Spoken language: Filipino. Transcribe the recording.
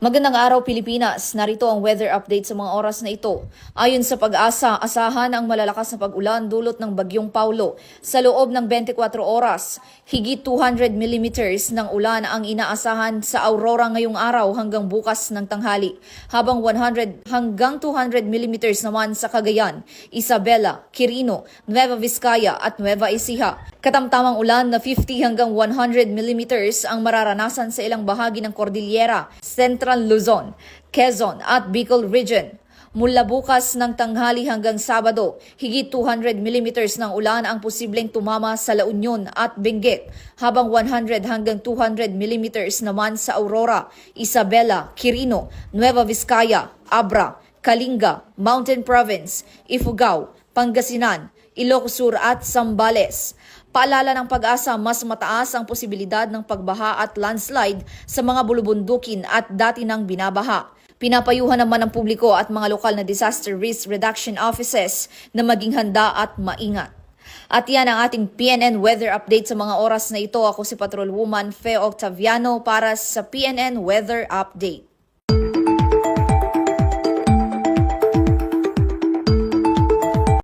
Magandang araw Pilipinas, narito ang weather update sa mga oras na ito. Ayon sa Pag-asa, asahan ang malalakas na pag-ulan dulot ng Bagyong Paulo. Sa loob ng 24 oras, higit 200 millimeters ng ulan ang inaasahan sa Aurora ngayong araw hanggang bukas ng tanghali. Habang 100 hanggang 200 millimeters naman sa Cagayan, Isabela, Quirino, Nueva Vizcaya at Nueva Ecija. Katamtamang ulan na 50 hanggang 100 millimeters ang mararanasan sa ilang bahagi ng Cordillera, Central Luzon, Quezon at Bicol Region. Mula bukas ng tanghali hanggang Sabado, higit 200 millimeters ng ulan ang posibleng tumama sa La Union at Benguet, habang 100 hanggang 200 millimeters naman sa Aurora, Isabela, Quirino, Nueva Vizcaya, Abra, Kalinga, Mountain Province, Ifugao, Pangasinan, Ilocos Sur at Zambales. Paalala ng Pag-asa, mas mataas ang posibilidad ng pagbaha at landslide sa mga bulubundukin at dati nang binabaha. Pinapayuhan naman ng publiko at mga lokal na disaster risk reduction offices na maging handa at maingat. At yan ang ating PNN weather update sa mga oras na ito. Ako si Patrolwoman Fe Octaviano para sa PNN Weather Update.